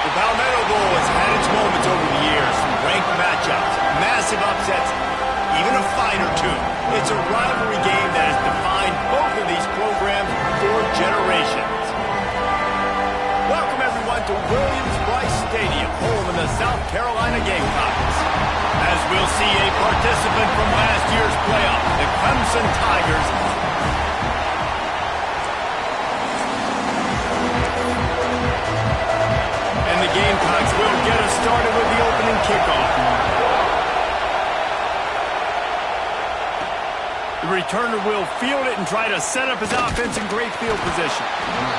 The Palmetto Bowl has had its moments over the years. Ranked matchups, massive upsets, even a fight or two. It's a rivalry game that has defined both of these programs for generations. Welcome, everyone, to Williams-Brice Stadium, home of the South Carolina Gamecocks. As we'll see a participant from last year's playoff, the Clemson Tigers. And the Gamecocks will get us started with the opening kickoff. The returner will field it and try to set up his offense in great field position.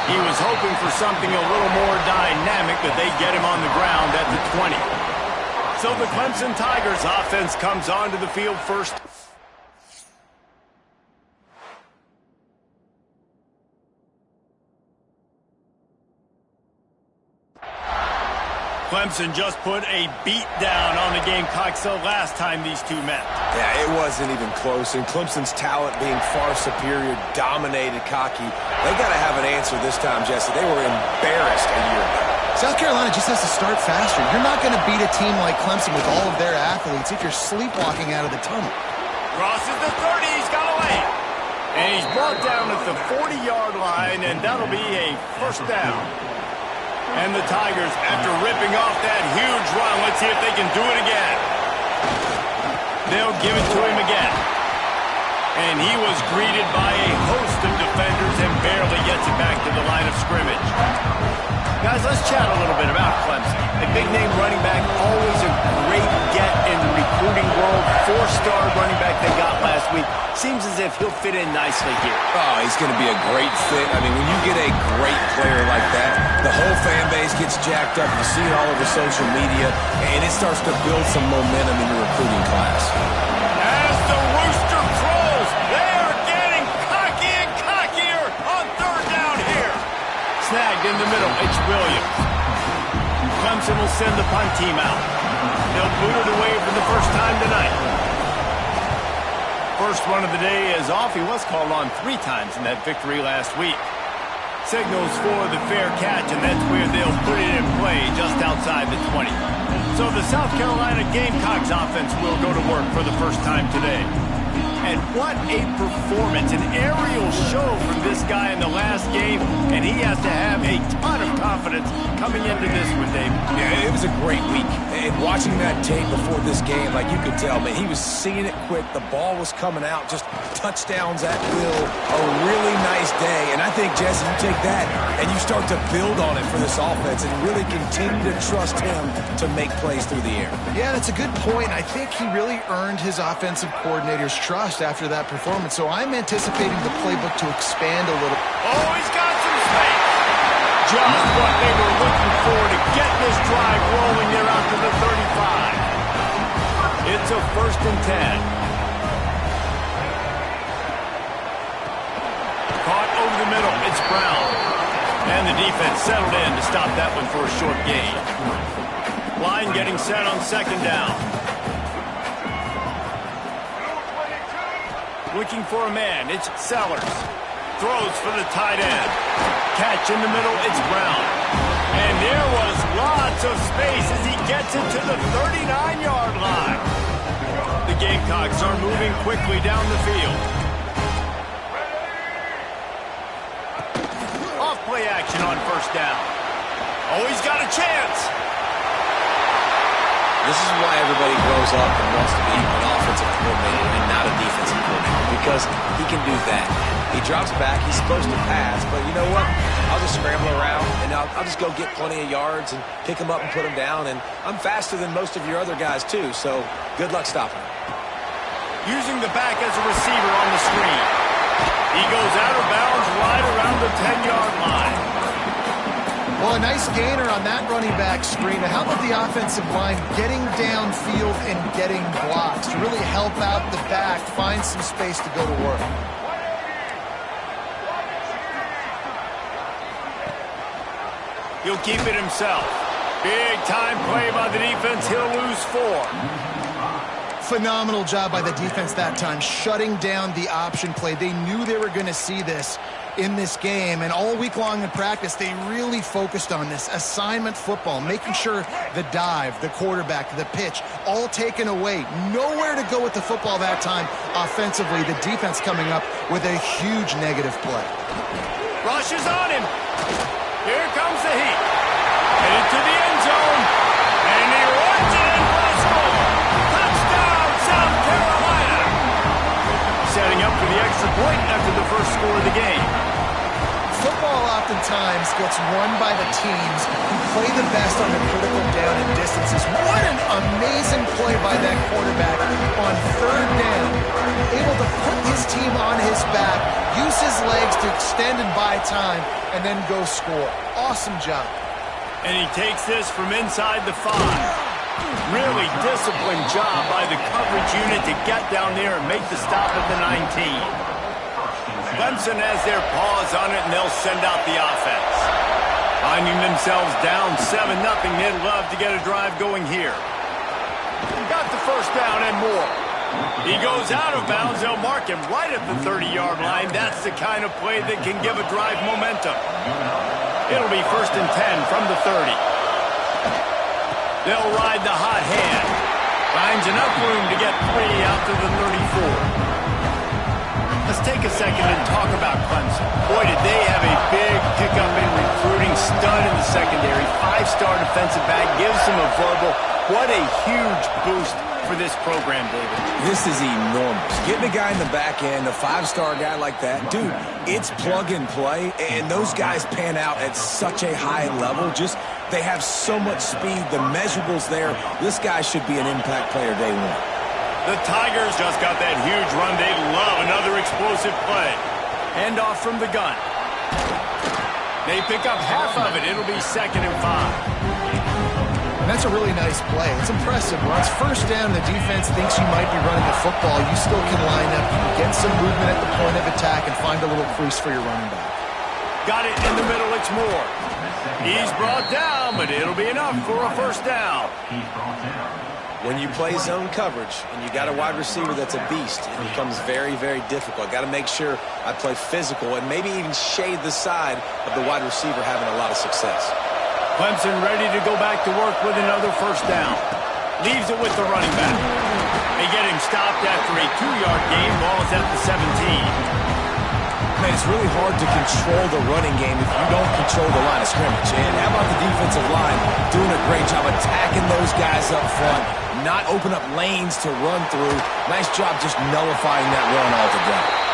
He was hoping for something a little more dynamic, but they get him on the ground at the 20. So the Clemson Tigers offense comes onto the field first. Clemson just put a beat down on the Gamecocks the last time these two met. Yeah, it wasn't even close, and Clemson's talent being far superior dominated Cocky. They got to have an answer this time, Jesse. They were embarrassed a year ago. South Carolina just has to start faster. You're not going to beat a team like Clemson with all of their athletes if you're sleepwalking out of the tunnel. Crosses the 30, he's got away. And he's brought down at the 40-yard line, and that'll be a first down. And the Tigers, after ripping off that huge run, let's see if they can do it again. They'll give it to him again. And he was greeted by a host of defenders and barely gets it back to the line of scrimmage. Guys, let's chat a little bit about Clemson. A big-name running back, always a great get in the recruiting world. Four-star running back they got last week. Seems as if he'll fit in nicely here. Oh, he's going to be a great fit. I mean, when you get a great player like that, the whole fan base gets jacked up. You see it all over social media, and it starts to build some momentum in the recruiting class. As the rooster crows, they are getting cocky and cockier on third down here. Snagged in the middle, it's Williams. Clemson will send the punt team out. They'll boot it away for the first time tonight. First run of the day is off. He was called on 3 times in that victory last week. Signals for the fair catch, and that's where they'll put it in play just outside the 20. So the South Carolina Gamecocks offense will go to work for the first time today. And what a performance, an aerial show from this guy in the last game, and he has to have a ton of confidence coming into this one, Dave. Yeah, it was a great week. And watching that tape before this game, like you could tell, man, he was seeing it quick. The ball was coming out, just touchdowns at will. A really nice day. And I think, Jesse, you take that and you start to build on it for this offense and really continue to trust him to make plays through the air. Yeah, that's a good point. I think he really earned his offensive coordinator's trust after that performance. So I'm anticipating the playbook to expand a little. Oh, he's got some space. Just what they were looking for to get this drive rolling there out to the 35. It's a 1st and 10. Caught over the middle. It's Brown. And the defense settled in to stop that one for a short gain. Line getting set on 2nd down. Looking for a man, it's Sellers. Throws for the tight end. Catch in the middle, it's Brown. And there was lots of space as he gets it to the 39-yard line. The Gamecocks are moving quickly down the field. Off play action on 1st down. Oh, he's got a chance. This is why everybody grows up and wants to be an offensive coordinator and not a defensive coordinator, because he can do that. He drops back, he's supposed to pass, but you know what? I'll just scramble around, and I'll just go get plenty of yards and pick him up and put him down, and I'm faster than most of your other guys, too, so good luck stopping him. Using the back as a receiver on the screen. He goes out of bounds right around the 10-yard line. Well, a nice gainer on that running back screen. How about the offensive line getting downfield and getting blocks to really help out the back, find some space to go to work? He'll keep it himself. Big time play by the defense. He'll lose 4. Phenomenal job by the defense that time, shutting down the option play. They knew they were going to see this in this game, and all week long in practice, they really focused on this assignment football, making sure the dive, the quarterback, the pitch, all taken away. Nowhere to go with the football that time offensively. The defense coming up with a huge negative play. Rushes on him. Here comes the heat. Headed to the end zone, and he runs it in for a score. Touchdown, South Carolina. Setting up for the extra point after the first score of the game. Football oftentimes gets won by the teams who play the best on the critical down and distances. What an amazing play by that quarterback on third down. Able to put his team on his back, use his legs to extend and buy time, and then go score. Awesome job. And he takes this from inside the 5. Really disciplined job by the coverage unit to get down there and make the stop at the 19. Clemson has their paws on it, and they'll send out the offense. Finding themselves down 7-0, they'd love to get a drive going here. Got the first down and more. He goes out of bounds. They'll mark him right at the 30-yard line. That's the kind of play that can give a drive momentum. It'll be 1st and 10 from the 30. They'll ride the hot hand. Finds enough room to get 3 out to the 34. Let's take a second and talk about Clemson. Boy, did they have a big pickup in recruiting. Stud in the secondary. 5-star defensive back. Gives them a verbal. What a huge boost for this program, David. This is enormous. Getting a guy in the back end, a 5-star guy like that, dude, it's plug and play, and those guys pan out at such a high level. Just, they have so much speed. The measurables there. This guy should be an impact player day one. The Tigers just got that huge run. They love another explosive play. Hand off from the gun. They pick up half of it. It'll be 2nd and 5. And that's a really nice play. It's impressive. When it's first down, the defense thinks you might be running the football. You still can line up, you can get some movement at the point of attack, and find a little crease for your running back. Got it in the middle. It's Moore. He's brought down, but it'll be enough for a first down. When you play zone coverage and you got a wide receiver that's a beast, it becomes very, very difficult. Got to make sure I play physical and maybe even shade the side of the wide receiver having a lot of success. Clemson ready to go back to work with another first down. Leaves it with the running back. They get him stopped after a 2-yard gain. Ball is at the 17. Man, it's really hard to control the running game if you don't control the line of scrimmage. And how about the defensive line doing a great job attacking those guys up front, not open up lanes to run through. Nice job just nullifying that run altogether.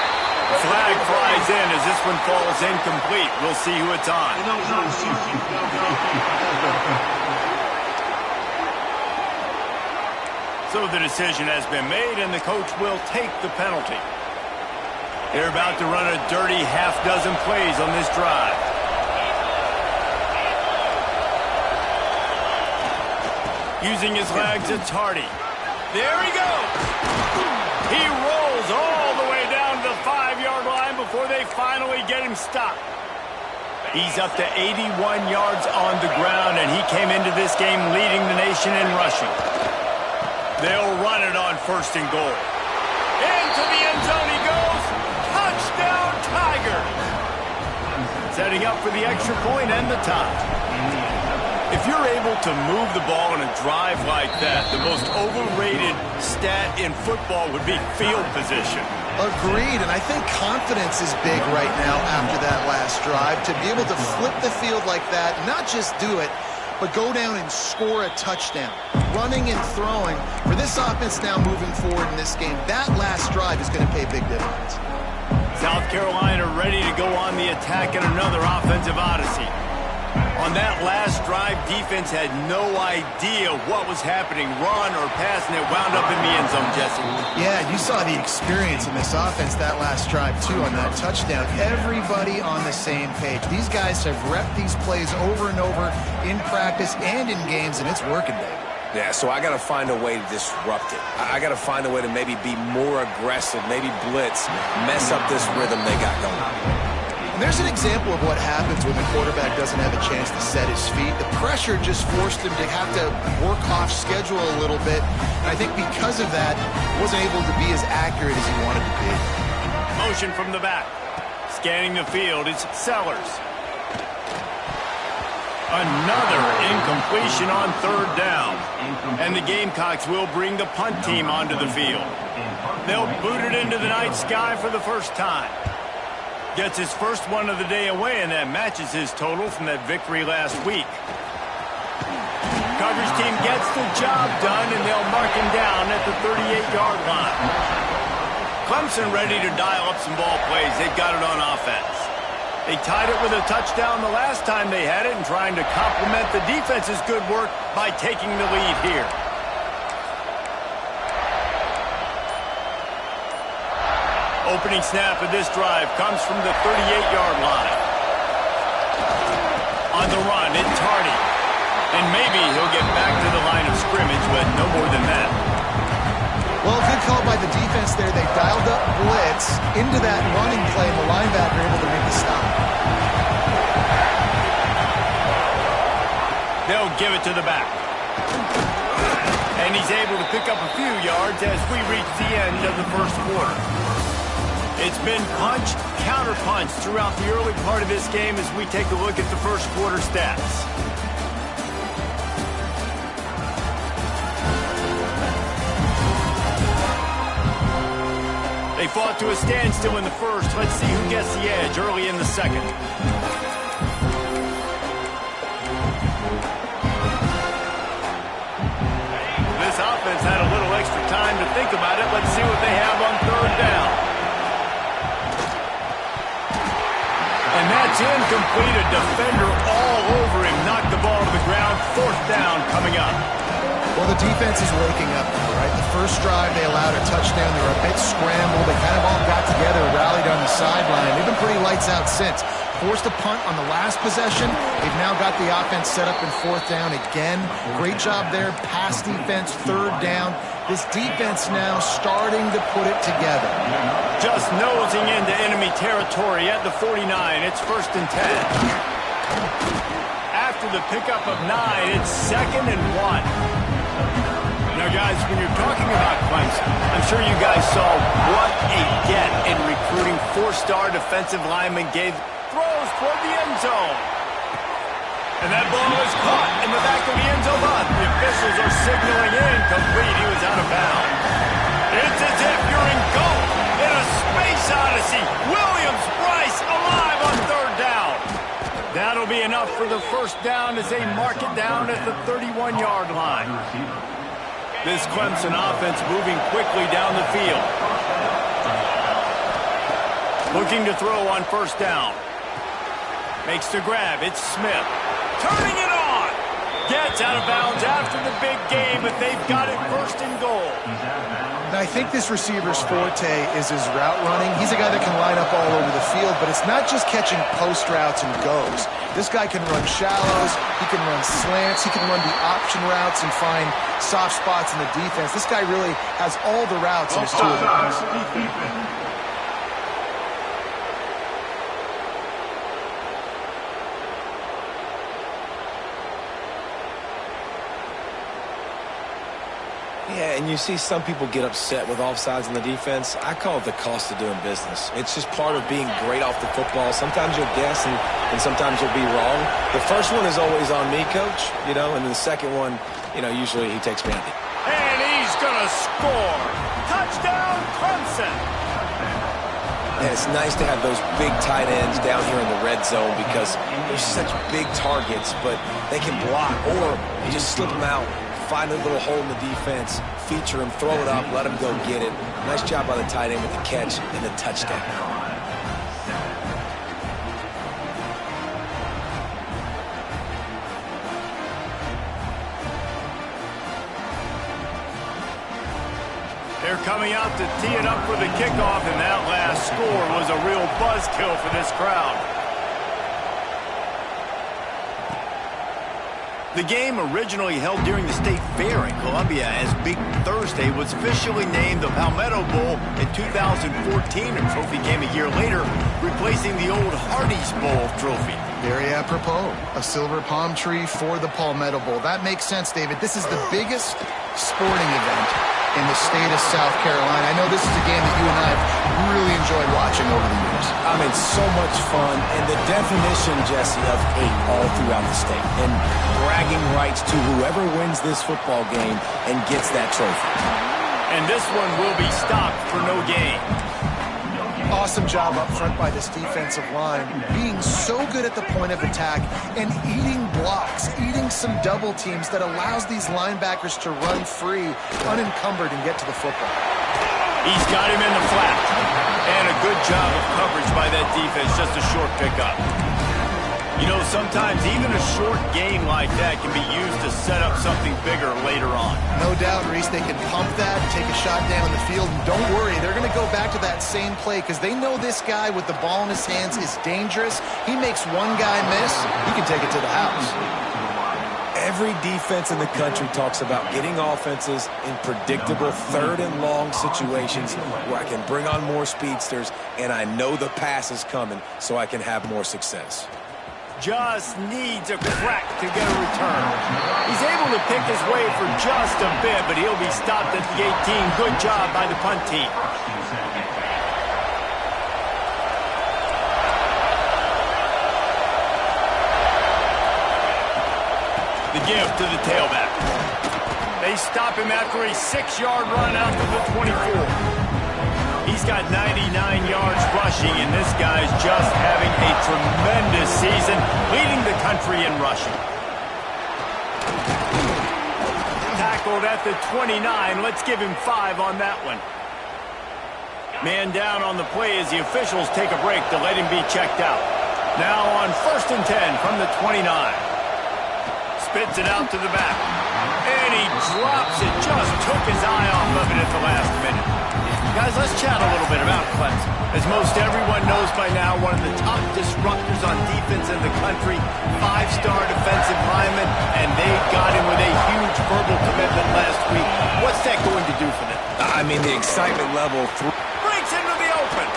Flag flies in as this one falls incomplete. We'll see who it's on. So the decision has been made, and the coach will take the penalty. They're about to run a dirty half-dozen plays on this drive. Using his legs, it's Hardy. There he goes. He rolls all the way down to the 5-yard line before they finally get him stopped. He's up to 81 yards on the ground, and he came into this game leading the nation in rushing. They'll run it on 1st and goal. Into the end zone he goes. Touchdown, Tigers! Setting up for the extra point and the tie. If you're able to move the ball in a drive like that, the most overrated stat in football would be field position. Agreed, and I think confidence is big right now after that last drive. To be able to flip the field like that, not just do it, but go down and score a touchdown. Running and throwing. For this offense now moving forward in this game, that last drive is going to pay a big difference. South Carolina ready to go on the attack in another offensive odyssey. On that last drive, defense had no idea what was happening, run or pass, and it wound up in the end zone, Jesse. Yeah, you saw the experience in this offense that last drive, too, on that touchdown. Everybody on the same page. These guys have repped these plays over and over in practice and in games, and it's working, David. Yeah, so I got to find a way to disrupt it. I got to find a way to maybe be more aggressive, maybe blitz, mess up this rhythm they got going. And There's an example of what happens when the quarterback doesn't have a chance to set his feet. The pressure just forced him to have to work off schedule a little bit. And I think because of that, he wasn't able to be as accurate as he wanted to be. Motion from the back. Scanning the field, it's Sellers. Another incompletion on third down. And the Gamecocks will bring the punt team onto the field. They'll boot it into the night sky for the first time. Gets his first one of the day away, and that matches his total from that victory last week. Coverage team gets the job done, and they'll mark him down at the 38-yard line. Clemson ready to dial up some ball plays. They've got it on offense. They tied it with a touchdown the last time they had it and trying to complement the defense's good work by taking the lead here. Opening snap of this drive comes from the 38-yard line. On the run, it's Hardy. And maybe he'll get back to the line of scrimmage, but no more than that. Well, good call by the defense there. They dialed up blitz into that running play, and the linebacker able to make the stop. They'll give it to the back. And he's able to pick up a few yards as we reach the end of the first quarter. It's been punch, counter-punch throughout the early part of this game as we take a look at the first quarter stats. They fought to a standstill in the first. Let's see who gets the edge early in the second. This offense had a little extra time to think about it. Let's see what they have on third down. And that's incomplete. A defender all over him. Knocked the ball to the ground. Fourth down coming up. Well, the defense is waking up, right? The first drive, they allowed a touchdown. They were a bit scrambled. They kind of all got together, rallied on the sideline. They've been pretty lights out since. Forced a punt on the last possession. They've now got the offense set up in fourth down again. Great job there. Pass defense, third down. This defense now starting to put it together. Just nosing into enemy territory at the 49. It's 1st and 10. After the pickup of 9, it's 2nd and 1. Now, guys, when you're talking about Clemson, I'm sure you guys saw what a get in recruiting four-star defensive lineman gave throws toward the end zone. And that ball is caught in the back of the end zone. The officials are signaling incomplete. He was out of bounds. It's as if you're in golf in a space odyssey. Williams-Brice alive on third down. That'll be enough for the first down as they mark it down at the 31-yard line. This Clemson offense moving quickly down the field. Looking to throw on first down. Makes the grab. It's Smith. Turning it on. Gets out of bounds after the big game, but they've got it 1st and goal. Now, I think this receiver's forte is his route running. He's a guy that can line up all over the field, but it's not just catching post routes and goes. This guy can run shallows, he can run slants, he can run the option routes and find soft spots in the defense. This guy really has all the routes in his toolbox. Yeah, and you see some people get upset with offsides in the defense. I call it the cost of doing business. It's just part of being great off the football. Sometimes you'll guess and sometimes you'll be wrong. The first one is always on me, Coach, and then the second one, usually he takes me out. And he's going to score. Touchdown, Clemson. And it's nice to have those big tight ends down here in the red zone because they're such big targets, but they can block or you just slip them out. Find a little hole in the defense, feature him, throw it up, let him go get it. Nice job by the tight end with the catch and the touchdown. They're coming out to tee it up for the kickoff, and that last score was a real buzzkill for this crowd. The game, originally held during the State Fair in Columbia as Big Thursday, was officially named the Palmetto Bowl in 2014. A trophy came a year later, replacing the old Hardee's Bowl trophy. Very apropos, a silver palm tree for the Palmetto Bowl. That makes sense, David. This is the biggest sporting event in the state of South Carolina. I know this is a game that you and I have really enjoyed watching over the years. I mean, so much fun, and the definition, Jesse, of hate all throughout the state, and bragging rights to whoever wins this football game and gets that trophy. And this one will be stopped for no gain. Awesome job up front by this defensive line, being so good at the point of attack and eating blocks, eating some double teams that allows these linebackers to run free, unencumbered, and get to the football. He's got him in the flat. And a good job of coverage by that defense, just a short pickup. You know, sometimes even a short gain like that can be used to set up something bigger later on. No doubt, Reese, they can pump that, take a shot down the field, and don't worry, they're going to go back to that same play because they know this guy with the ball in his hands is dangerous. He makes one guy miss, he can take it to the house. Every defense in the country talks about getting offenses in predictable third and long situations where I can bring on more speedsters and I know the pass is coming so I can have more success. Just needs a crack to get a return. He's able to pick his way for just a bit, but he'll be stopped at the 18. Good job by the punt team. The give to the tailback. They stop him after a 6-yard run out to the 24. He's got 99 yards rushing, and this guy's just having a tremendous season, leading the country in rushing. Tackled at the 29. Let's give him 5 on that one. Man down on the play as the officials take a break to let him be checked out. Now on 1st and 10 from the 29. Spits it out to the back. And he drops it. Just took his eye off of it at the last minute. Guys, let's chat a little bit about Clemson. As most everyone knows by now, one of the top disruptors on defense in the country, 5-star defensive lineman, and they got him with a huge verbal commitment last week. What's that going to do for them? I mean, the excitement level Breaks into the open.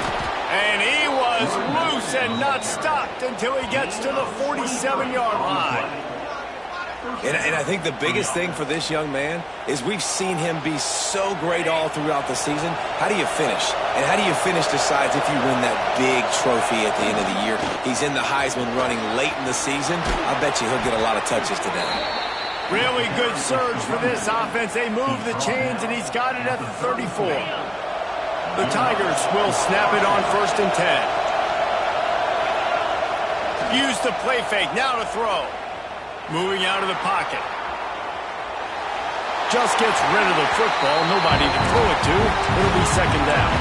And he was loose and not stopped until he gets to the 47-yard line. And I think the biggest thing for this young man is we've seen him be so great all throughout the season. How do you finish? And how do you finish decides if you win that big trophy at the end of the year. He's in the Heisman running late in the season. I bet you he'll get a lot of touches today. Really good surge for this offense. They move the chains, and he's got it at the 34. The Tigers will snap it on 1st and 10. Use the play fake. Now to throw. Moving out of the pocket. Just gets rid of the football. Nobody to throw it to. It'll be 2nd down.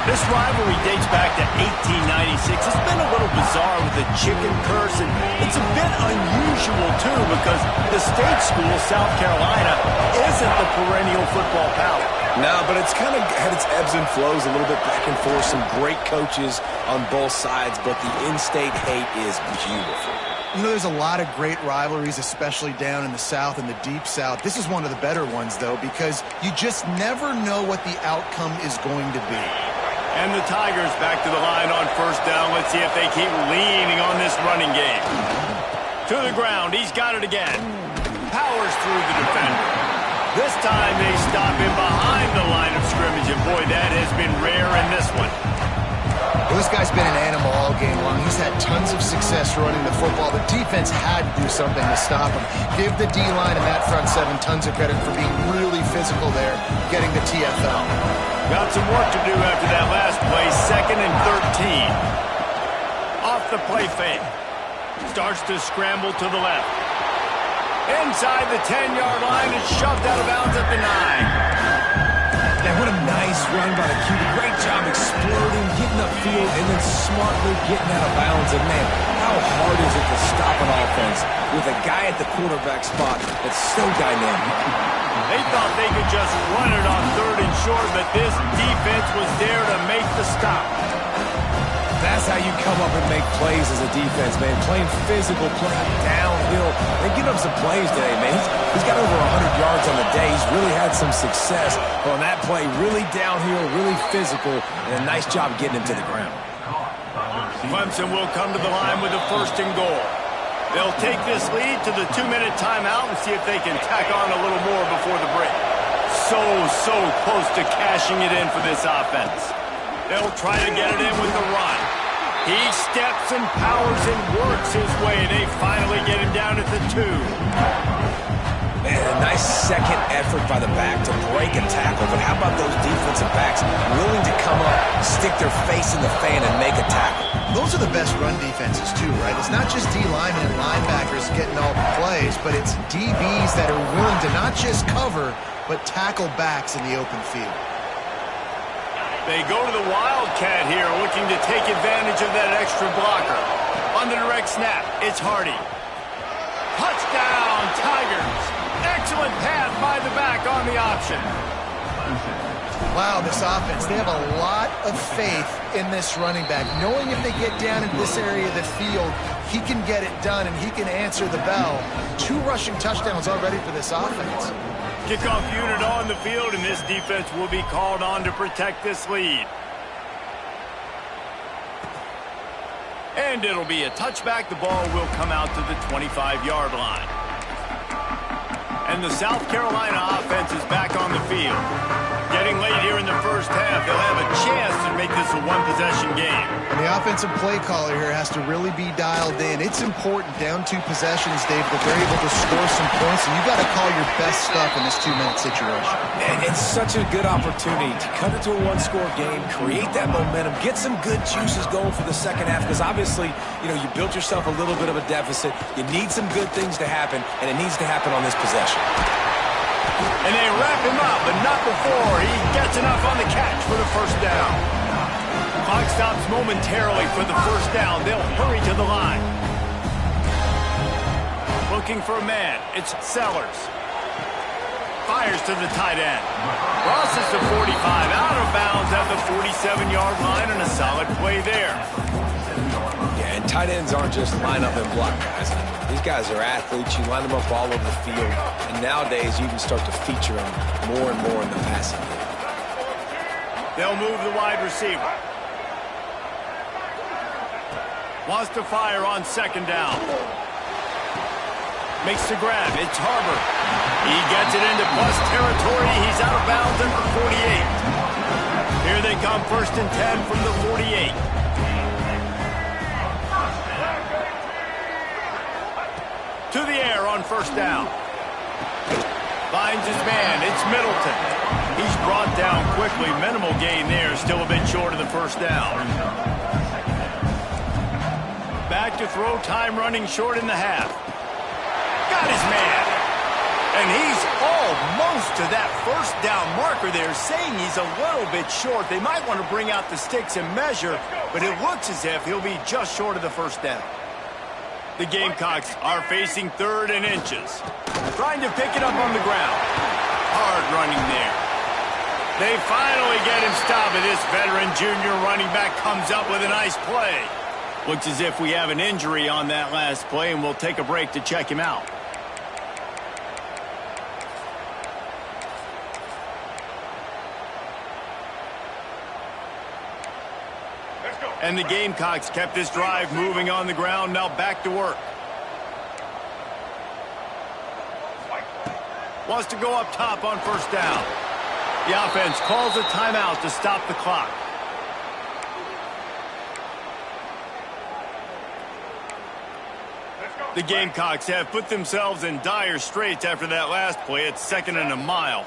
This rivalry dates back to 1896. It's been a little bizarre with the chicken curse, and it's a bit unusual, too, because the state school, South Carolina, isn't the perennial football power. No, but it's kind of had its ebbs and flows a little bit back and forth. Some great coaches on both sides, but the in-state hate is beautiful. You know, there's a lot of great rivalries, especially down in the South and the Deep South. This is one of the better ones, though, because you just never know what the outcome is going to be. And the Tigers back to the line on 1st down. Let's see if they keep leaning on this running game. To the ground. He's got it again. Powers through the defender. This time they stop him behind the line of scrimmage, and boy, that has been rare in this one. Well, this guy's been an animal all game long. He's had tons of success running the football. The defense had to do something to stop him. Give the D-line and that front 7 tons of credit for being really physical there, getting the TFL. Got some work to do after that last play. 2nd and 13. Off the play fake. Starts to scramble to the left. Inside the 10-yard line and shoved out of bounds at the 9. Now, what a nice run by the QB. Great job exploding, getting upfield, and then smartly getting out of bounds. And, man, how hard is it to stop an offense with a guy at the quarterback spot that's so dynamic? They thought they could just run it on 3rd and short, but this defense was there to make the stop. That's how you come up and make plays as a defense, man. Playing physical, playing downhill. They're getting up some plays today, man. He's got over 100 yards on the day. He's really had some success on that play. Really downhill, really physical, and a nice job getting him to the ground. Clemson will come to the line with a 1st and goal. They'll take this lead to the 2-minute timeout and see if they can tack on a little more before the break. So close to cashing it in for this offense. They'll try to get it in with the run. He steps and powers and works his way. They finally get him down at the 2. Man, a nice second effort by the back to break a tackle. But how about those defensive backs willing to come up, stick their face in the fan, and make a tackle? Those are the best run defenses, too, right? It's not just D-linemen and linebackers getting all the plays, but it's DBs that are willing to not just cover, but tackle backs in the open field. They go to the Wildcat here, looking to take advantage of that extra blocker. On the direct snap, it's Hardy. Touchdown, Tigers! Excellent pass by the back on the option. Wow, this offense, they have a lot of faith in this running back. Knowing if they get down into this area of the field, he can get it done and he can answer the bell. 2 rushing touchdowns already for this offense. Kickoff unit on the field, and this defense will be called on to protect this lead. And it'll be a touchback. The ball will come out to the 25-yard line. And the South Carolina offense is back on the field. Getting late here in the first half, they'll have a chance to make this a one-possession game. And the offensive play caller here has to really be dialed in. It's important down 2 possessions, Dave, that they're able to score some points, and you got to call your best stuff in this 2-minute situation. And it's such a good opportunity to cut it to a 1-score game, create that momentum, get some good juices going for the second half, because obviously, you built yourself a little bit of a deficit. You need some good things to happen, and it needs to happen on this possession. And they wrap him up, but not before he gets enough on the catch for the 1st down. Clock stops momentarily for the 1st down. They'll hurry to the line. Looking for a man. It's Sellers. Fires to the tight end. Crosses the 45, out of bounds at the 47-yard line, and a solid play there. Yeah, and tight ends aren't just line up and block guys. These guys are athletes. You line them up all over the field. And nowadays, you can start to feature them more and more in the passing game. They'll move the wide receiver. Wants to fire on 2nd down. Makes the grab. It's Harbor. He gets it into plus territory. He's out of bounds at the 48. Here they come, 1st and 10 from the 48. To the air on 1st down. Finds his man. It's Middleton. He's brought down quickly. Minimal gain there. Still a bit short of the 1st down. Back to throw. Time running short in the half. Got his man. And he's almost to that 1st down marker there, saying he's a little bit short. They might want to bring out the sticks and measure, but it looks as if he'll be just short of the 1st down. The Gamecocks are facing 3rd and inches. Trying to pick it up on the ground. Hard running there. They finally get him stopped, and this veteran junior running back comes up with a nice play. Looks as if we have an injury on that last play, and we'll take a break to check him out. And the Gamecocks kept this drive moving on the ground. Now back to work. Wants to go up top on 1st down. The offense calls a timeout to stop the clock. The Gamecocks have put themselves in dire straits after that last play. It's 2nd and a mile.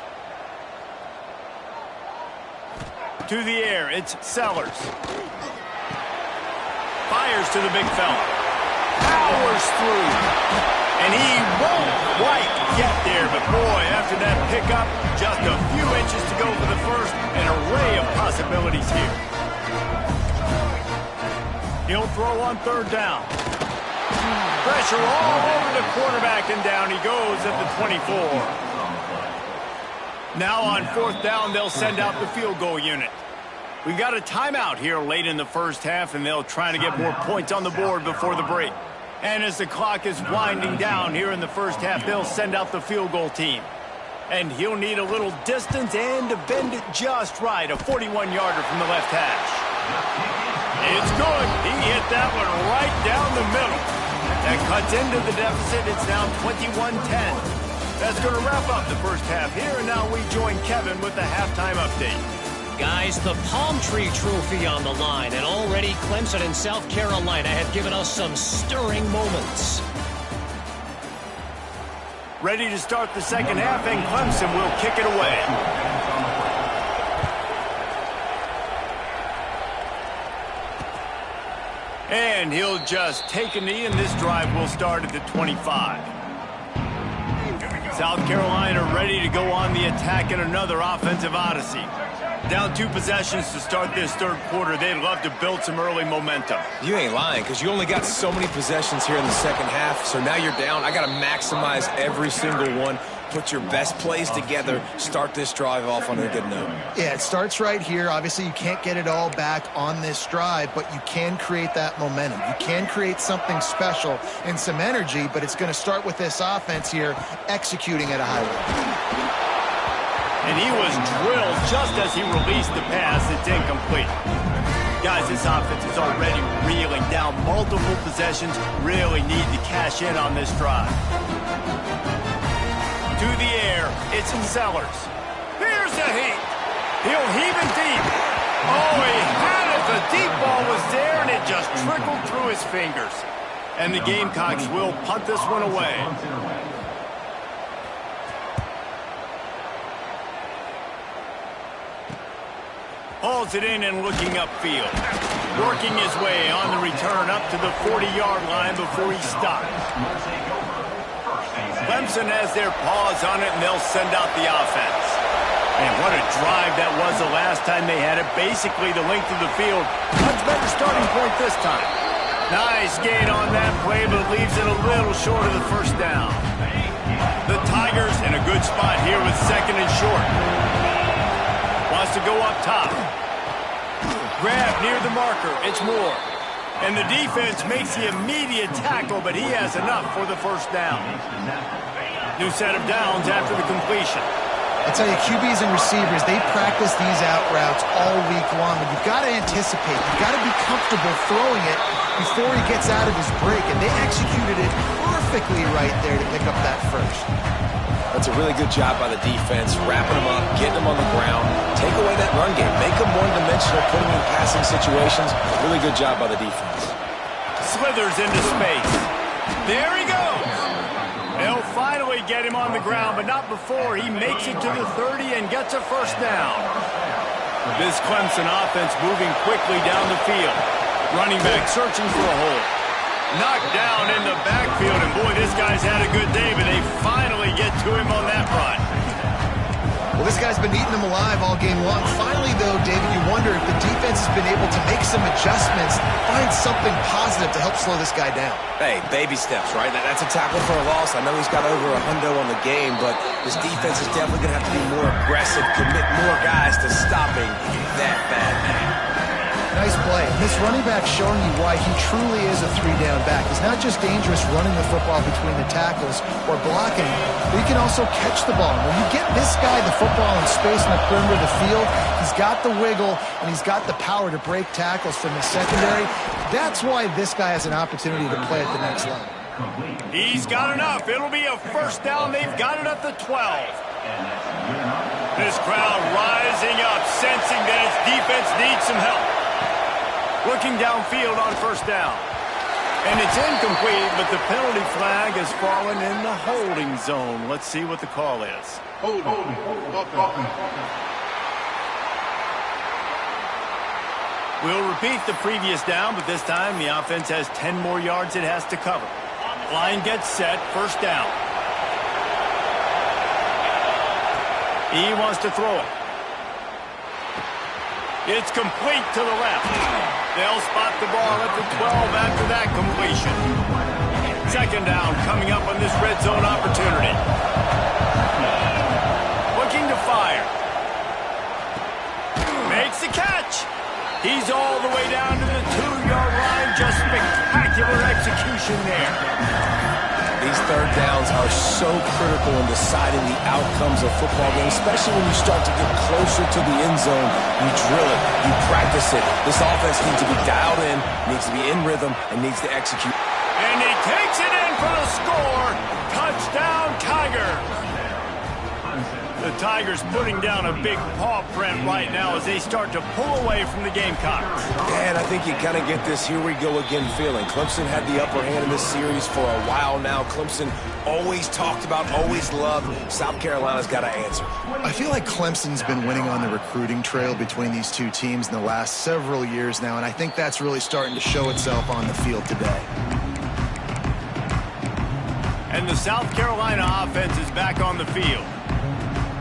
To the air, it's Sellers. Fires to the big fella. Powers through. And he won't quite get there. But boy, after that pickup, just a few inches to go for the 1st. An array of possibilities here. He'll throw on 3rd down. Pressure all over the quarterback, and down he goes at the 24. Now on 4th down, they'll send out the field goal unit. We got a timeout here late in the first half, and they'll try to get more points on the board before the break. And as the clock is winding down here in the first half, they'll send out the field goal team. And he'll need a little distance and to bend it just right. A 41-yarder from the left hash. It's good. He hit that one right down the middle. That cuts into the deficit. It's now 21-10. That's going to wrap up the first half here. And now we join Kevin with the halftime update. Guys, the Palm Tree Trophy on the line. And already Clemson and South Carolina have given us some stirring moments. Ready to start the second half, and Clemson will kick it away. And he'll just take a knee, and this drive will start at the 25. South Carolina ready to go on the attack in another offensive odyssey. Down 2 possessions to start this third quarter. They'd love to build some early momentum. You ain't lying, because you only got so many possessions here in the second half, so now you're down. I got to maximize every single one, put your best plays together, start this drive off on a good note. Yeah, it starts right here. Obviously, you can't get it all back on this drive, but you can create that momentum. You can create something special and some energy, but it's going to start with this offense here executing at a high level. And he was drilled just as he released the pass. It's incomplete. Guys, this offense is already reeling down multiple possessions. Really need to cash in on this drive. To the air, it's Sellers. Here's the heat. He'll heave it deep. Oh, he had it. The deep ball was there, and it just trickled through his fingers. And the Gamecocks will punt this one away. Hauls it in and looking upfield. Working his way on the return up to the 40-yard line before he stops. Clemson has their paws on it, and they'll send out the offense. And what a drive that was the last time they had it. Basically the length of the field. Much better starting point this time. Nice gain on that play, but leaves it a little short of the first down. The Tigers in a good spot here with second and short. Wants to go up top. Grab near the marker. It's Moore. And the defense makes the immediate tackle, but he has enough for the first down. New set of downs after the completion. I tell you, QBs and receivers, they practice these out routes all week long. And you've got to anticipate. You've got to be comfortable throwing it before he gets out of his break. And they executed it perfectly right there to pick up that first. That's a really good job by the defense, wrapping them up, getting them on the ground, take away that run game, make them one-dimensional, put them in passing situations. Really good job by the defense. Slithers into space. There he goes. They'll finally get him on the ground, but not before he makes it to the 30 and gets a first down. This Clemson offense moving quickly down the field. Running back searching for a hole. Knocked down in the backfield, and boy, this guy's had a good day, but they finally get to him on that run. Well, this guy's been eating them alive all game long. Finally, though, David, you wonder if the defense has been able to make some adjustments, find something positive to help slow this guy down. Hey, baby steps, right? That's a tackle for a loss. I know he's got over $100 on the game, but this defense is definitely going to have to be more aggressive, commit more guys to stopping that bad man. Nice play. This running back showing you why he truly is a 3-down back. He's not just dangerous running the football between the tackles or blocking, but he can also catch the ball. When you get this guy the football in space in the perimeter of the field, he's got the wiggle and he's got the power to break tackles from the secondary. That's why this guy has an opportunity to play at the next level. He's got enough. It'll be a first down. They've got it at the 12. This crowd rising up, sensing that its defense needs some help. Looking downfield on first down. And it's incomplete, but the penalty flag has fallen in the holding zone. Let's see what the call is. We'll repeat the previous down, but this time the offense has 10 more yards it has to cover. Line gets set, first down. He wants to throw it. It's complete to the left. They'll spot the ball at the 12 after that completion. Second down coming up on this red zone opportunity. Looking to fire. Makes the catch. He's all the way down to the 2-yard line. Just spectacular execution there. These third downs are so critical in deciding the outcomes of football games, especially when you start to get closer to the end zone. You drill it, you practice it. This offense needs to be dialed in, needs to be in rhythm, and needs to execute. And he takes it in for the score. Touchdown, Tigers. The Tigers putting down a big paw print right now as they start to pull away from the Gamecocks. And I think you kind of get this here we go again feeling. Clemson had the upper hand in this series for a while now. Clemson always talked about, always loved. South Carolina's got to answer. I feel like Clemson's been winning on the recruiting trail between these two teams in the last several years now, and I think that's really starting to show itself on the field today. And the South Carolina offense is back on the field.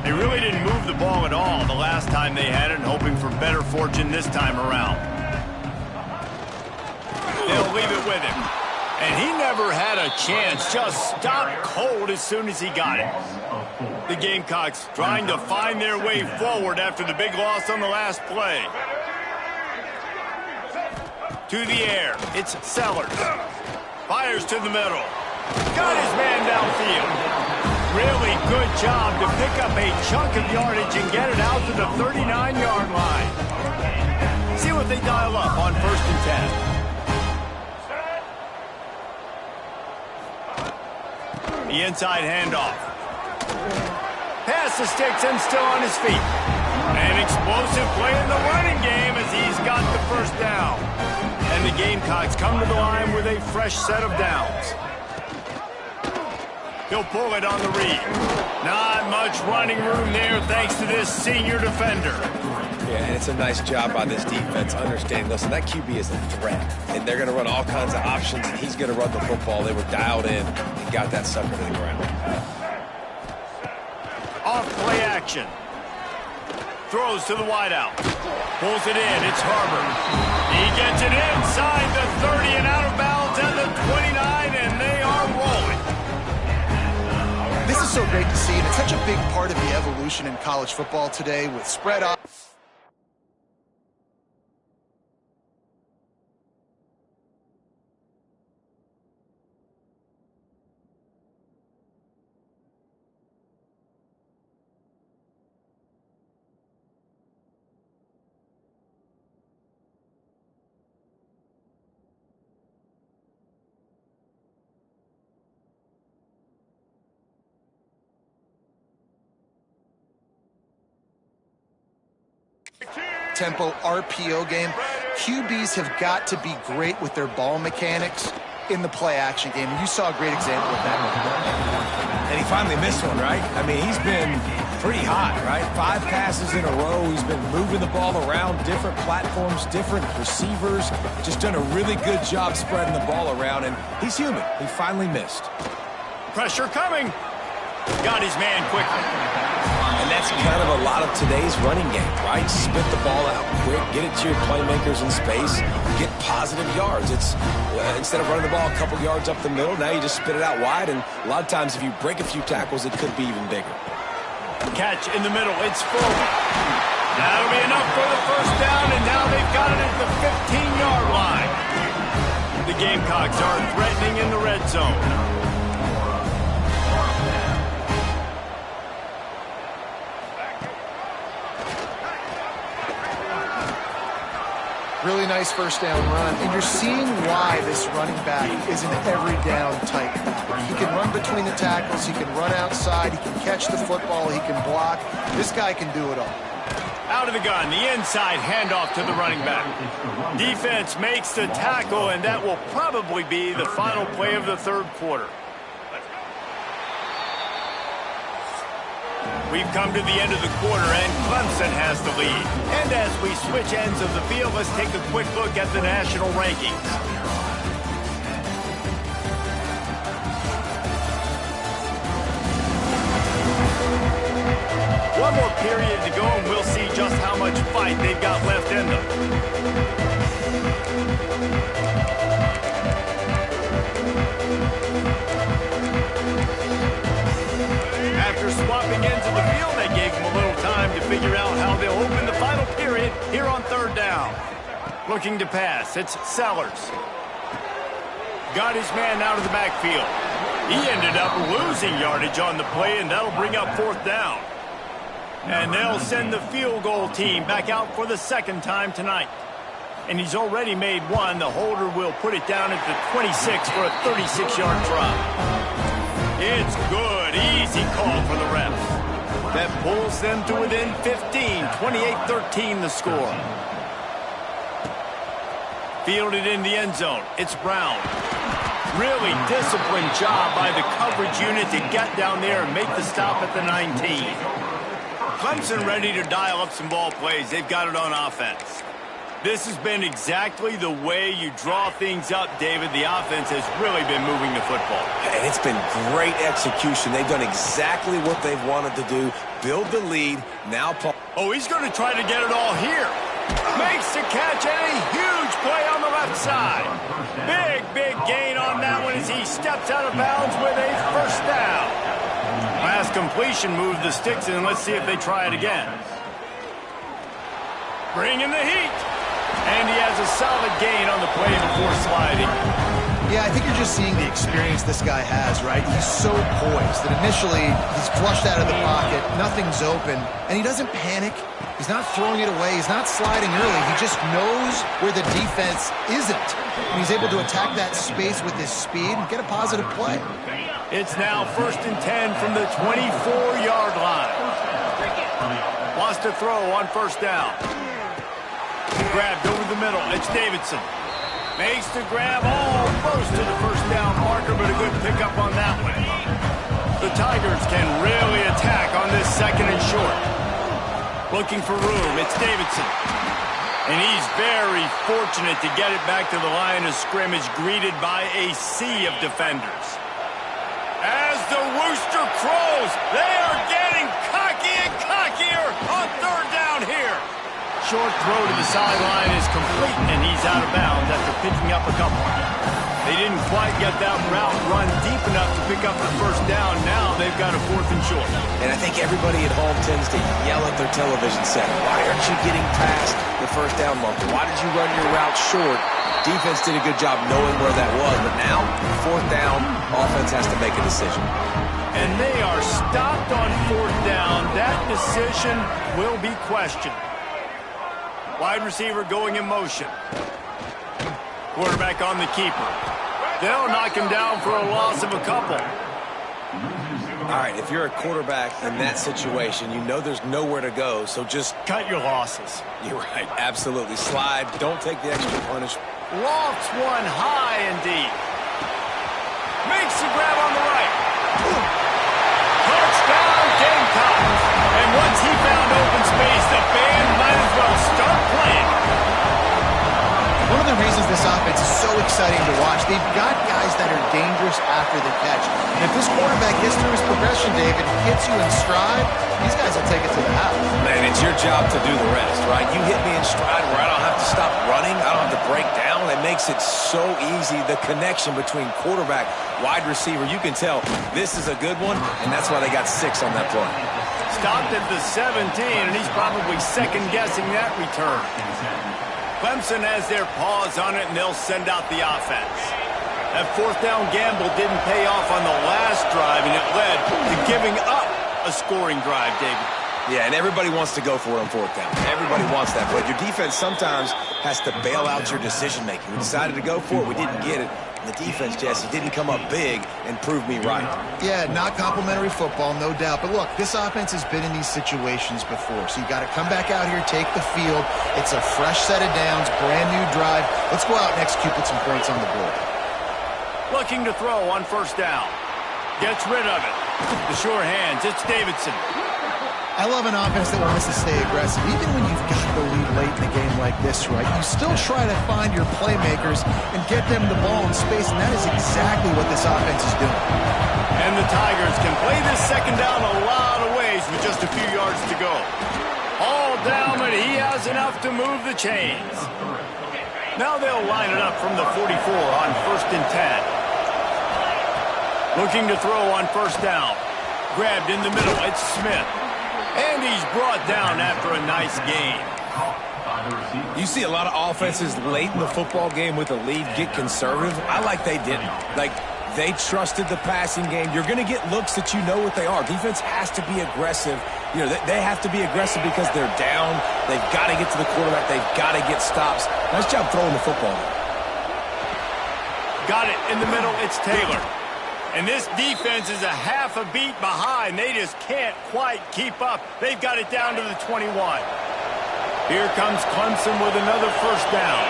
They really didn't move the ball at all the last time they had it, hoping for better fortune this time around. They'll leave it with him. And he never had a chance, just stopped cold as soon as he got it. The Gamecocks trying to find their way forward after the big loss on the last play. To the air, it's Sellers. Fires to the middle. Got his man downfield. Really good job to pick up a chunk of yardage and get it out to the 39-yard line. See what they dial up on 1st and 10. The inside handoff. Pass the sticks and still on his feet. An explosive play in the running game as he's got the first down. And the Gamecocks come to the line with a fresh set of downs. He'll pull it on the read. Not much running room there thanks to this senior defender. Yeah, and it's a nice job by this defense understanding, listen, that QB is a threat, and they're going to run all kinds of options, and he's going to run the football. They were dialed in and got that sucker to the ground. Off play action. Throws to the wideout. Pulls it in. It's Harbor. He gets it inside the 30 and out of bounds at the 29, and they are rolling. This is so great to see, and it's such a big part of the evolution in college football today with spread up. Tempo RPO game. QBs have got to be great with their ball mechanics in the play action game. You saw a great example of that. And he finally missed one, right? I mean, he's been pretty hot, right? 5 passes in a row. He's been moving the ball around, different platforms, different receivers. Just done a really good job spreading the ball around, and he's human. He finally missed. Pressure coming. Got his man quickly. And that's kind of a lot of today's running game, right? Spit the ball out quick, get it to your playmakers in space, get positive yards. It's instead of running the ball a couple yards up the middle, now you just spit it out wide, and a lot of times if you break a few tackles, it could be even bigger. Catch in the middle. It's full. That'll be enough for the first down, and now they've got it at the 15-yard line. The Gamecocks are threatening in the red zone. Really nice first down run, and you're seeing why this running back is an every down type back. He can run between the tackles, he can run outside, he can catch the football, he can block. This guy can do it all. Out of the gun, the inside handoff to the running back. Defense makes the tackle, and that will probably be the final play of the third quarter. We've come to the end of the quarter, and Clemson has the lead. And as we switch ends of the field, let's take a quick look at the national rankings. One more period to go, and we'll see just how much fight they've got left in them. After swapping ends of the field, they gave them a little time to figure out how they'll open the final period here on third down. Looking to pass. It's Sellers. Got his man out of the backfield. He ended up losing yardage on the play, and that'll bring up 4th down. And they'll send the field goal team back out for the 2nd time tonight. And he's already made one. The holder will put it down at the 26 for a 36-yard drop. It's good. Easy call for the refs. That pulls them to within 15. 28-13 the score. Fielded in the end zone. It's Brown. Really disciplined job by the coverage unit to get down there and make the stop at the 19. Clemson ready to dial up some ball plays. They've got it on offense. This has been exactly the way you draw things up, David. The offense has really been moving the football. And it's been great execution. They've done exactly what they've wanted to do. Build the lead. Now Paul. Oh, he's going to try to get it all here. Makes the catch and a huge play on the left side. Big gain on that one as he steps out of bounds with a 1st down. Last completion moved the sticks in. Let's see if they try it again. Bring in the heat. And he has a solid gain on the play before sliding. Yeah, I think you're just seeing the experience this guy has, right? He's so poised that initially he's flushed out of the pocket, nothing's open, and he doesn't panic. He's not throwing it away. He's not sliding early. He just knows where the defense isn't. And he's able to attack that space with his speed and get a positive play. It's now 1st and 10 from the 24-yard line. Wants to throw on 1st down. Grabbed over the middle. It's Davidson. Makes the grab almost to the 1st down marker, but a good pickup on that one. The Tigers can really attack on this 2nd and short. Looking for room. It's Davidson. And he's very fortunate to get it back to the line of scrimmage, greeted by a sea of defenders. As the rooster crows, they are getting cocky and cockier on 3rd down here. Short throw to the sideline is complete, and he's out of bounds after picking up a couple. They didn't quite get that route run deep enough to pick up the 1st down. Now they've got a 4th and short. And I think everybody at home tends to yell at their television set. Why aren't you getting past the 1st down marker? Why did you run your route short? Defense did a good job knowing where that was, but now, 4th down, offense has to make a decision. And they are stopped on 4th down. That decision will be questioned. Wide receiver going in motion. Quarterback on the keeper. They'll knock him down for a loss of a couple. All right, if you're a quarterback in that situation, you know there's nowhere to go, so just cut your losses. You're right, absolutely. Slide, don't take the extra punishment. Lofts one high and deep. Makes the grab on the right. Touchdown, Gamecocks. And once he found open space, the band might as well start playing. One of the reasons this offense is so exciting to watch, they've got guys that are dangerous after the catch. And if this quarterback gets through his progression, David, hits you in stride, these guys will take it to the house. Man, it's your job to do the rest, right? You hit me in stride where I don't have to stop running. I don't have to break down. It makes it so easy. The connection between quarterback, wide receiver, you can tell this is a good one, and that's why they got 6 on that play. Stopped at the 17, and he's probably second-guessing that return. Clemson has their paws on it, and they'll send out the offense. That 4th down gamble didn't pay off on the last drive, and it led to giving up a scoring drive, David. Yeah, and everybody wants to go for it on 4th down. Everybody wants that, but your defense sometimes has to bail out your decision-making. We decided to go for it. We didn't get it. The defense, Jesse, didn't come up big and prove me right. Yeah, not complimentary football, no doubt. But look, this offense has been in these situations before, so you got to come back out here, take the field. It's a fresh set of downs, brand new drive. Let's go out and execute with some points on the board. Looking to throw on 1st down. Gets rid of it. The sure hands, it's Davidson. I love an offense that wants to stay aggressive. Even when you've got the lead late in the game like this, right, you still try to find your playmakers and get them the ball in space, and that is exactly what this offense is doing. And the Tigers can play this 2nd down a lot of ways with just a few yards to go. All down, but he has enough to move the chains. Now they'll line it up from the 44 on 1st and 10. Looking to throw on 1st down. Grabbed in the middle, it's Smith. And he's brought down after a nice gain. You see a lot of offenses late in the football game with a lead get conservative. I like they didn't. Like, they trusted the passing game. You're going to get looks that you know what they are. Defense has to be aggressive. You know, they have to be aggressive because they're down. They've got to get to the quarterback. They've got to get stops. Nice job throwing the football. Got it in the middle. It's Taylor. And this defense is a half a beat behind. They just can't quite keep up. They've got it down to the 21. Here comes Clemson with another first down.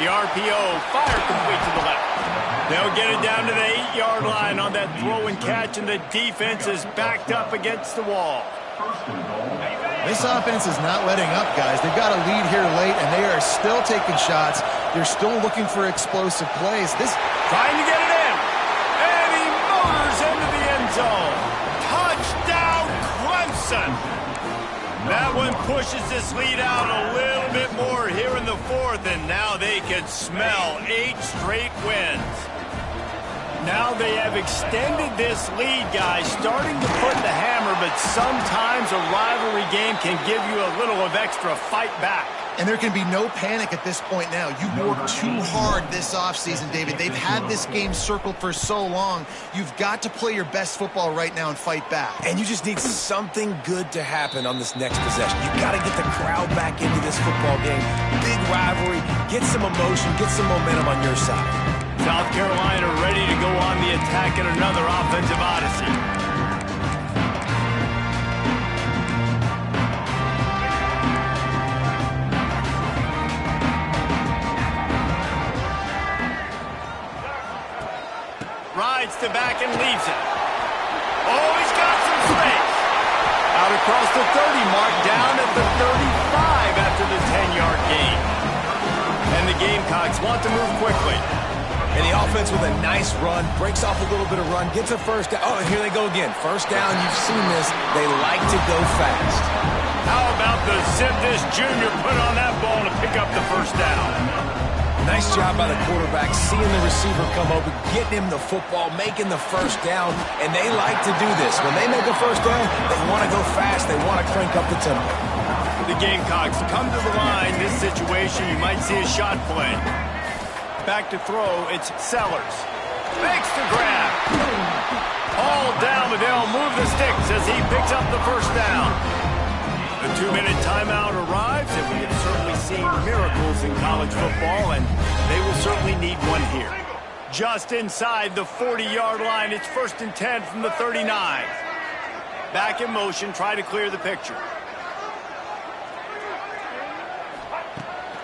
The RPO, fire complete to the left. They'll get it down to the 8-yard line on that throw and catch, and the defense is backed up against the wall. This offense is not letting up, guys. They've got a lead here late, and they are still taking shots. They're still looking for explosive plays. Trying to get it in. And he motors into the end zone. Touchdown, Clemson. That one pushes this lead out a little bit more here in the fourth, and now they can smell 8 straight wins. Now they have extended this lead, guys, starting to put the hammer, but sometimes a rivalry game can give you a little of extra fight back. And there can be no panic at this point now. You worked too hard this offseason, David. They've had this game circled for so long. You've got to play your best football right now and fight back. And you just need something good to happen on this next possession. You've got to get the crowd back into this football game. Big rivalry. Get some emotion. Get some momentum on your side. South Carolina ready to go on the attack in another offensive odyssey. Rides to back and leaves it. Oh, he's got some space. Out across the 30 mark, down at the 35 after the 10-yard gain. And the Gamecocks want to move quickly. And the offense with a nice run, breaks off a little bit of run, gets a first down. Oh, and here they go again. First down, you've seen this. They like to go fast. How about the zip this junior put on that ball to pick up the first down? Nice job by the quarterback, seeing the receiver come open, getting him the football, making the first down, and they like to do this. When they make a first down, they want to go fast. They want to crank up the tempo. The Gamecocks come to the line. This situation, you might see a shot play. Back to throw, it's Sellers. Makes the grab. All down, but they'll move the sticks as he picks up the first down. The 2-minute timeout arrives, and we have certainly seen miracles in college football, and they will certainly need one here. Just inside the 40-yard line, it's 1st and 10 from the 39. Back in motion, try to clear the picture.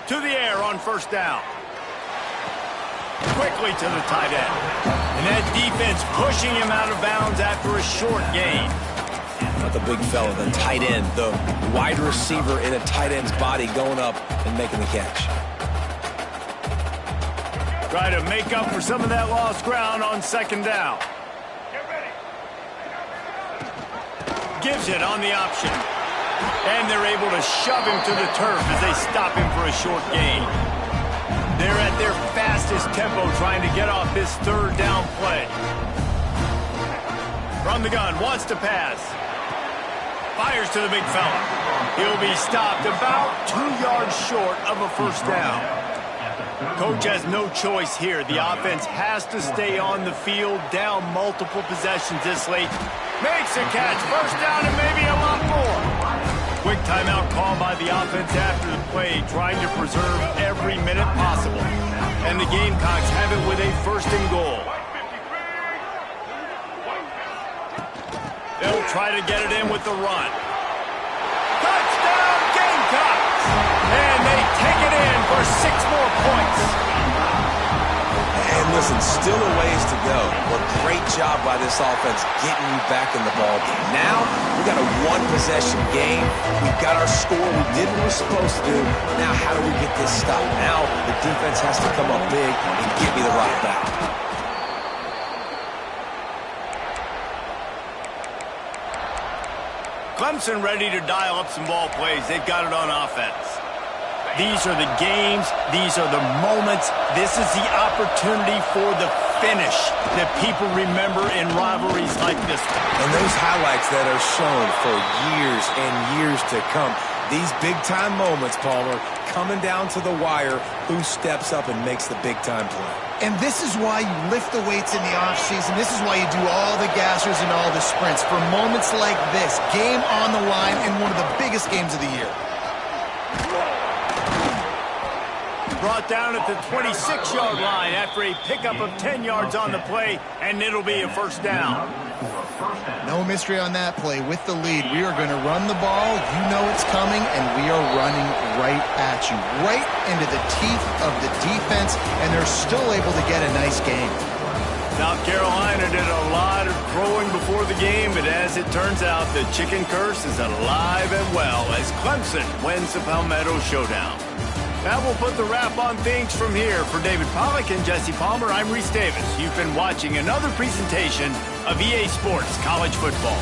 To the air on first down. Quickly to the tight end. And that defense pushing him out of bounds after a short gain. Not the big fella, the tight end, the wide receiver in a tight end's body going up and making the catch. Try to make up for some of that lost ground on second down. Gives it on the option. And they're able to shove him to the turf as they stop him for a short gain. They're at their fastest tempo trying to get off this third down play. From the gun, wants to pass. Fires to the big fella. He'll be stopped about 2 yards short of a first down. Coach has no choice here. The offense has to stay on the field, down multiple possessions this late. Makes a catch, first down and maybe a lot more. Quick timeout call by the offense after the play, trying to preserve every minute possible. And the Gamecocks have it with a 1st and goal. They'll try to get it in with the run. Touchdown, Gamecocks! And they take it in for 6 more points. And listen, still a ways to go, but great job by this offense getting you back in the ballgame. Now, we got a 1-possession game. We've got our score. We did what we're supposed to do. Now, how do we get this stopped? Now, the defense has to come up big and get me the rock back. Clemson ready to dial up some ball plays. They've got it on offense. These are the games. These are the moments. This is the opportunity for the finish that people remember in rivalries like this one. And those highlights that are shown for years and years to come. These big-time moments, Palmer, coming down to the wire, who steps up and makes the big-time play. And this is why you lift the weights in the offseason. This is why you do all the gassers and all the sprints. For moments like this, game on the line in one of the biggest games of the year. Brought down at the 26-yard line after a pickup of 10 yards on the play, and it'll be a first down. No mystery on that play. With the lead, we are going to run the ball. You know it's coming, and we are running right at you, right into the teeth of the defense, and they're still able to get a nice gain. South Carolina did a lot of crowing before the game, but as it turns out, the chicken curse is alive and well as Clemson wins the Palmetto Showdown. That will put the wrap on things from here. For David Pollack and Jesse Palmer, I'm Reese Davis. You've been watching another presentation of EA Sports College Football.